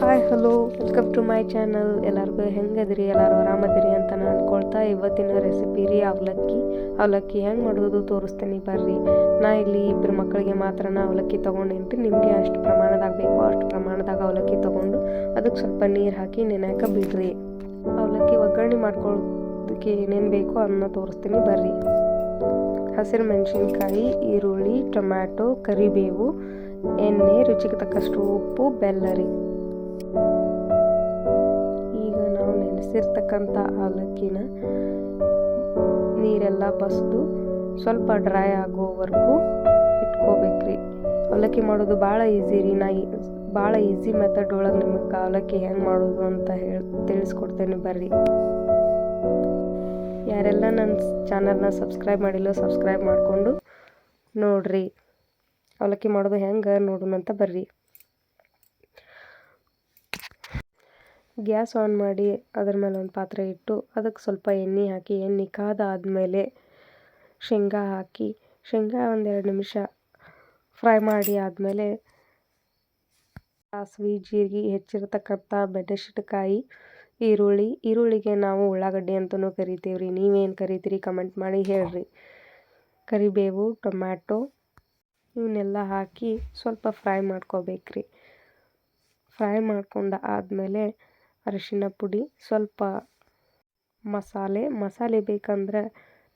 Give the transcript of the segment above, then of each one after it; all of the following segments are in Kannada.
Hi hello welcome to my channel. ಎಲ್ಲರಿಗೂ ಹೆಂಗದಿರಿ? ಎಲ್ಲರೂ ಆರಾಮದಿರಿ ಅಂತ ನಾನು ಅನ್ಕೊಳ್ತಾ ಇವತ್ತಿನ ರೆಸಿಪಿ ರೀ ಅವಲಕ್ಕಿ ಹೆಂಗೆ ಮಾಡೋದು ತೋರಿಸ್ತೀನಿ ಬರ್ರಿ. ನಾ ಇಲ್ಲಿ ಇಬ್ಬರು ಮಕ್ಕಳಿಗೆ ಮಾತ್ರ ಅವಲಕ್ಕಿ ತೊಗೊಂಡೇನ್ರಿ. ನಿಮಗೆ ಅಷ್ಟು ಪ್ರಮಾಣದಾಗ ಬೇಕು ಅಷ್ಟು ಪ್ರಮಾಣದಾಗ ಅವಲಕ್ಕಿ ತೊಗೊಂಡು ಅದಕ್ಕೆ ಸ್ವಲ್ಪ ನೀರು ಹಾಕಿ ನೆನೆಯಕ್ಕೆ ಬಿಡ್ರಿ. ಅವಲಕ್ಕಿ ಒಗ್ಗರಣೆ ಮಾಡ್ಕೊಳ್ಳೋದಕ್ಕೆ ಏನೇನು ಬೇಕೋ ಅದನ್ನ ತೋರಿಸ್ತೀನಿ ಬರ್ರಿ. ಹಸಿರು ಮೆಣಸಿನ್ಕಾಯಿ, ಈರುಳ್ಳಿ, ಟೊಮ್ಯಾಟೊ, ಕರಿಬೇವು, ಎಣ್ಣೆ, ರುಚಿಗೆ ತಕ್ಕಷ್ಟು ಉಪ್ಪು, ಬೆಲ್ಲ ರೀ. ಈಗ ನಾವು ನೆನೆಸಿರ್ತಕ್ಕಂಥ ಅವಲಕ್ಕಿನ ನೀರೆಲ್ಲ ಬಸಿದು ಸ್ವಲ್ಪ ಡ್ರೈ ಆಗೋವರೆಗೂ ಇಟ್ಕೋಬೇಕ್ರಿ. ಅವಲಕ್ಕಿ ಮಾಡೋದು ಭಾಳ ಈಸಿ ರೀ. ಭಾಳ ಈಸಿ ಮೆಥಡ್ ಒಳಗೆ ನಿಮಗೆ ಅವಲಕ್ಕಿ ಹೆಂಗೆ ಮಾಡೋದು ಅಂತ ತಿಳಿಸ್ಕೊಡ್ತೇನೆ ಬರ್ರಿ. ಯಾರೆಲ್ಲ ನನ್ನ ಚಾನಲ್ನ ಸಬ್ಸ್ಕ್ರೈಬ್ ಮಾಡಿಲ್ಲ ಸಬ್ಸ್ಕ್ರೈಬ್ ಮಾಡಿಕೊಂಡು ನೋಡ್ರಿ. ಅವಲಕ್ಕಿ ಮಾಡೋದು ಹೆಂಗೆ ನೋಡೋಣ ಅಂತ ಬರ್ರಿ. ಗ್ಯಾಸ್ ಆನ್ ಮಾಡಿ ಅದ್ರ ಮೇಲೆ ಒಂದು ಪಾತ್ರೆ ಇಟ್ಟು ಅದಕ್ಕೆ ಸ್ವಲ್ಪ ಎಣ್ಣೆ ಹಾಕಿ ಎಣ್ಣೆ ಕಾದಾದ್ಮೇಲೆ ಶೇಂಗಾ ಹಾಕಿ ಶೇಂಗಾ 1-2 ನಿಮಿಷ ಫ್ರೈ ಮಾಡಿ ಆದಮೇಲೆ ಸಾಸಿವೆ, ಜೀರಿಗೆ, ಹೆಚ್ಚಿರ್ತಕ್ಕಂಥ ಮೆಣಸಿನಕಾಯಿ, ಈರುಳ್ಳಿಗೆ ನಾವು ಉಳ್ಳಾಗಡ್ಡಿ ಅಂತಲೂ ಕರಿತೀವಿ ರೀ. ನೀವೇನು ಕರಿತೀರಿ ಕಮೆಂಟ್ ಮಾಡಿ ಹೇಳ್ರಿ. ಕರಿಬೇವು, ಟೊಮ್ಯಾಟೊ ಇವನ್ನೆಲ್ಲ ಹಾಕಿ ಸ್ವಲ್ಪ ಫ್ರೈ ಮಾಡ್ಕೋಬೇಕ್ರಿ. ಫ್ರೈ ಮಾಡ್ಕೊಂಡು ಆದಮೇಲೆ ಅರಿಶಿನ ಪುಡಿ, ಸ್ವಲ್ಪ ಮಸಾಲೆ ಬೇಕಂದ್ರೆ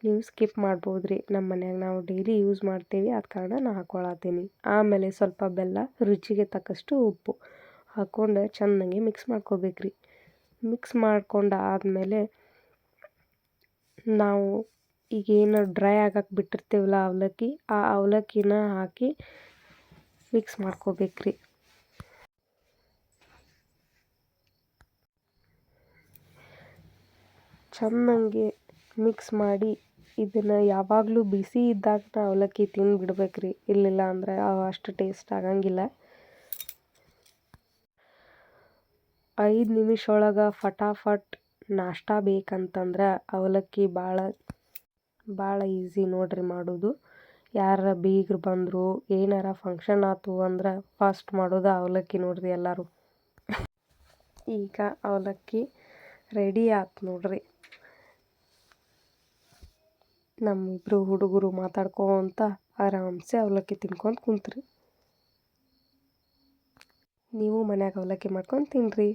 ನೀವು ಸ್ಕಿಪ್ ಮಾಡ್ಬೋದ್ರಿ. ನಮ್ಮ ಮನ್ಯಾಗ ನಾವು ಡೈಲಿ ಯೂಸ್ ಮಾಡ್ತೀವಿ ಆದ ಕಾರಣ ನಾನು ಹಾಕ್ಕೊಳತ್ತೀನಿ. ಆಮೇಲೆ ಸ್ವಲ್ಪ ಬೆಲ್ಲ, ರುಚಿಗೆ ತಕ್ಕಷ್ಟು ಉಪ್ಪು ಹಾಕ್ಕೊಂಡು ಚೆನ್ನಾಗಿ ಮಿಕ್ಸ್ ಮಾಡ್ಕೋಬೇಕ್ರಿ. ಮಿಕ್ಸ್ ಮಾಡ್ಕೊಂಡು ಆದಮೇಲೆ ನಾವು ಈಗೇನು ಡ್ರೈ ಆಗಕ್ಕೆ ಬಿಟ್ಟಿರ್ತೀವಲ್ಲ ಅವಲಕ್ಕಿ, ಆ ಅವಲಕ್ಕಿನ ಹಾಕಿ ಮಿಕ್ಸ್ ಮಾಡ್ಕೋಬೇಕ್ರಿ. ಚೆನ್ನಾಗಿ ಮಿಕ್ಸ್ ಮಾಡಿ ಇದನ್ನು ಯಾವಾಗಲೂ ಬಿಸಿ ಇದ್ದಾಗ ಅವಲಕ್ಕಿ ತಿಂದುಬಿಡ್ಬೇಕ್ರಿ. ಇಲ್ಲಿಲ್ಲ ಅಂದರೆ ಅವು ಅಷ್ಟು ಟೇಸ್ಟ್ ಆಗಂಗಿಲ್ಲ. 5 ನಿಮಿಷ ಒಳಗೆ ಫಟಾಫಟ್ ನಾಷ್ಟ ಬೇಕಂತಂದ್ರೆ ಅವಲಕ್ಕಿ ಭಾಳ ಈಸಿ ನೋಡ್ರಿ ಮಾಡೋದು. ಯಾರ ಬೀಗರು ಬಂದರು ಏನಾರ ಫಂಕ್ಷನ್ ಆಯ್ತು ಅಂದ್ರೆ ಫಸ್ಟ್ ಮಾಡೋದು ಅವಲಕ್ಕಿ ನೋಡ್ರಿ ಎಲ್ಲರೂ. ಈಗ ಅವಲಕ್ಕಿ ರೆಡಿ ಆಯ್ತು ನೋಡ್ರಿ. ನಮ್ಮಿಬ್ಬರು ಹುಡುಗರು ಮಾತಾಡ್ಕೊಂತ ಆರಾಮ್ಸೆ ಅವಲಕ್ಕಿ ತಿನ್ಕೊಂಡು ಕುಂತ್ರಿ. ನೀವು ಮನ್ಯಾಗ ಅವಲಕ್ಕಿ ಮಾಡ್ಕೊಂಡು ತಿನ್ನಿರಿ.